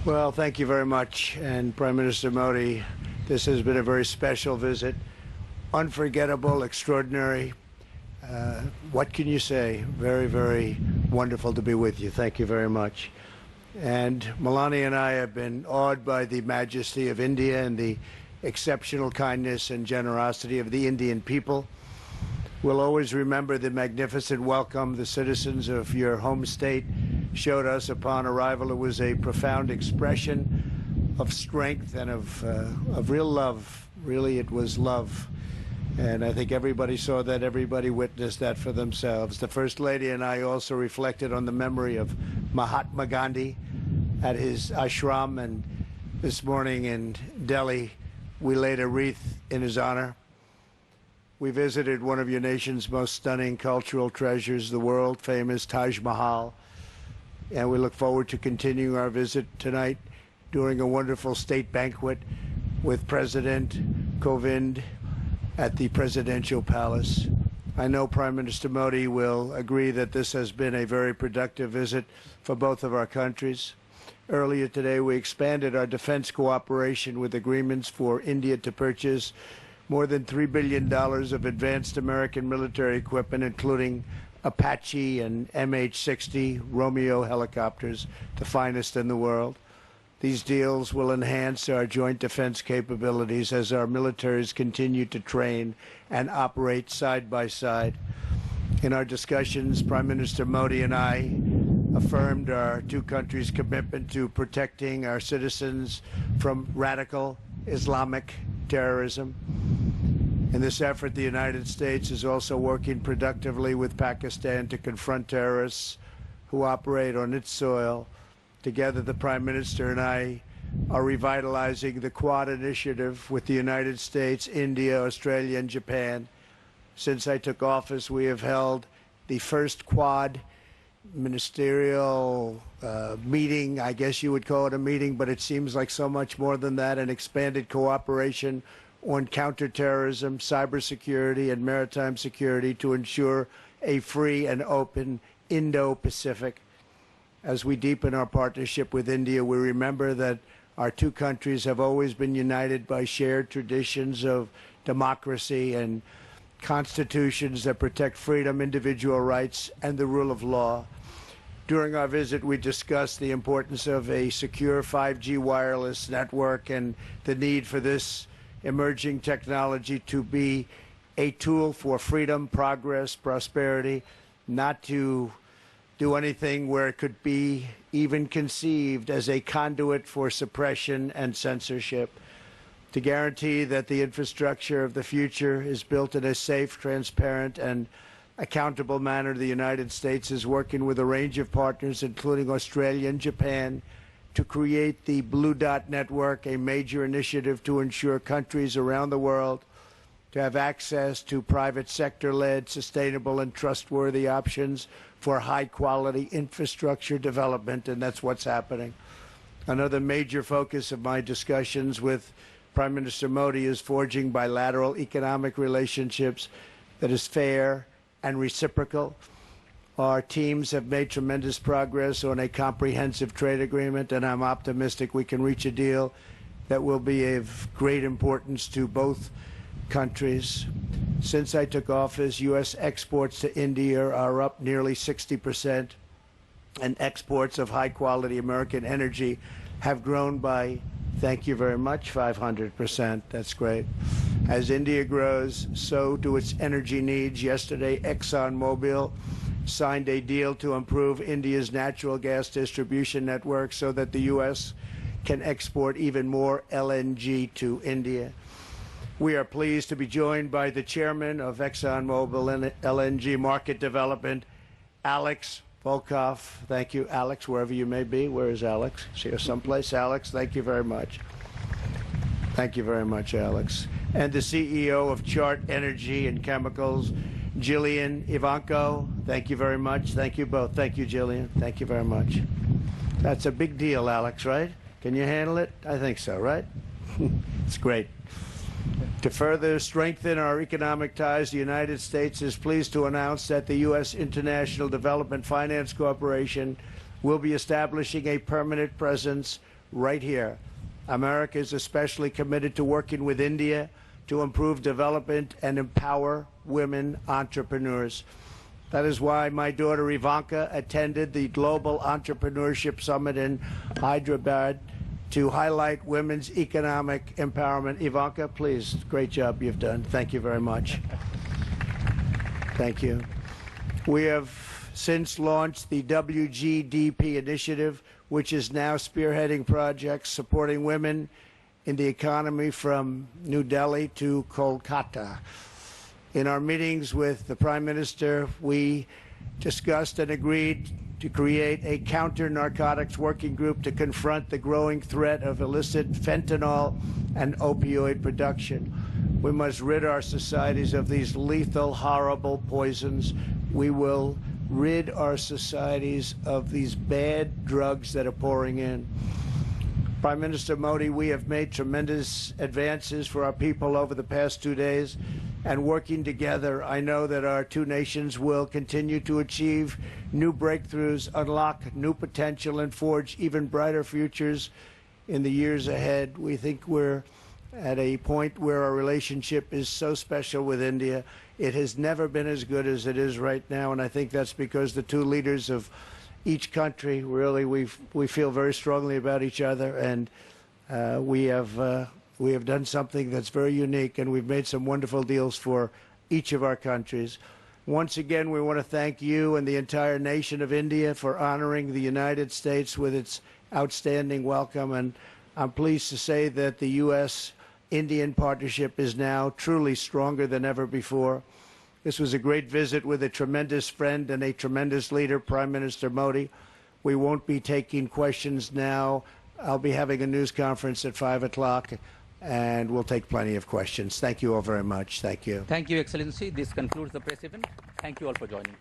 Well, thank you very much. And Prime Minister Modi, this has been a very special visit, unforgettable, extraordinary. What can you say? Very, very wonderful to be with you. Thank you very much. And Melania and I have been awed by the majesty of India and the exceptional kindness and generosity of the Indian people. We'll always remember the magnificent welcome the citizens of your home state showed us upon arrival. It was a profound expression of strength and of real love. Really, it was love. And I think everybody saw that, everybody witnessed that for themselves. The First Lady and I also reflected on the memory of Mahatma Gandhi at his ashram, and this morning in Delhi, we laid a wreath in his honor. We visited one of your nation's most stunning cultural treasures, the world-famous Taj Mahal, and we look forward to continuing our visit tonight during a wonderful state banquet with President Kovind at the Presidential Palace. I know Prime Minister Modi will agree that this has been a very productive visit for both of our countries. Earlier today, we expanded our defense cooperation with agreements for India to purchase more than $3 billion of advanced American military equipment, including Apache and MH-60 Romeo helicopters, the finest in the world. These deals will enhance our joint defense capabilities as our militaries continue to train and operate side by side. In our discussions, Prime Minister Modi and I affirmed our two countries' commitment to protecting our citizens from radical Islamic terrorism. In this effort, the United States is also working productively with Pakistan to confront terrorists who operate on its soil. Together, the Prime Minister and I are revitalizing the Quad initiative with the United States, India, Australia, and Japan. Since I took office, we have held the first Quad ministerial meeting. I guess you would call it a meeting, but it seems like so much more than that, an expanded cooperation on counterterrorism, cybersecurity, and maritime security to ensure a free and open Indo-Pacific. As we deepen our partnership with India, we remember that our two countries have always been united by shared traditions of democracy and constitutions that protect freedom, individual rights, and the rule of law. During our visit, we discussed the importance of a secure 5G wireless network and the need for this emerging technology to be a tool for freedom, progress, prosperity, not to do anything where it could be even conceived as a conduit for suppression and censorship. To guarantee that the infrastructure of the future is built in a safe, transparent, and accountable manner, the United States is working with a range of partners, including Australia and Japan, to create the Blue Dot Network, a major initiative to ensure countries around the world to have access to private sector-led, sustainable, and trustworthy options for high-quality infrastructure development, and that's what's happening. Another major focus of my discussions with Prime Minister Modi is forging bilateral economic relationships that is fair and reciprocal. Our teams have made tremendous progress on a comprehensive trade agreement, and I'm optimistic we can reach a deal that will be of great importance to both countries. Since I took office, U.S. exports to India are up nearly 60%, and exports of high-quality American energy have grown by, thank you very much, 500%. That's great. As India grows, so do its energy needs. Yesterday, ExxonMobil signed a deal to improve India's natural gas distribution network so that the U.S. can export even more LNG to India. We are pleased to be joined by the chairman of ExxonMobil LNG Market Development, Alex Volkov. Thank you, Alex, wherever you may be. Where is Alex? Is here someplace? Alex, thank you very much. Thank you very much, Alex. And the CEO of Chart Energy and Chemicals, Jillian Ivanko. Thank you very much. Thank you both. Thank you, Jillian. Thank you very much. That's a big deal, Alex, right? Can you handle it? I think so, right? It's great. To further strengthen our economic ties, the United States is pleased to announce that the U.S. International Development Finance Corporation will be establishing a permanent presence right here. America is especially committed to working with India to improve development and empower women entrepreneurs. That is why my daughter Ivanka attended the Global Entrepreneurship Summit in Hyderabad to highlight women's economic empowerment. Ivanka, please, great job you've done. Thank you very much. Thank you. We have since launched the WGDP initiative, which is now spearheading projects supporting women in the economy from New Delhi to Kolkata. In our meetings with the Prime Minister, we discussed and agreed to create a counter-narcotics working group to confront the growing threat of illicit fentanyl and opioid production. We must rid our societies of these lethal, horrible poisons. We will rid our societies of these bad drugs that are pouring in. Prime Minister Modi, we have made tremendous advances for our people over the past 2 days, and working together, I know that our two nations will continue to achieve new breakthroughs, unlock new potential, and forge even brighter futures in the years ahead. We think we're at a point where our relationship is so special with India. It has never been as good as it is right now, and I think that's because the two leaders of each country, really, we feel very strongly about each other, and we have done something that's very unique, and we've made some wonderful deals for each of our countries. Once again, we want to thank you and the entire nation of India for honoring the United States with its outstanding welcome, and I'm pleased to say that the U.S.-Indian partnership is now truly stronger than ever before. This was a great visit with a tremendous friend and a tremendous leader, Prime Minister Modi. We won't be taking questions now. I'll be having a news conference at 5 o'clock, and we'll take plenty of questions. Thank you all very much. Thank you. Thank you, Excellency. This concludes the press event. Thank you all for joining.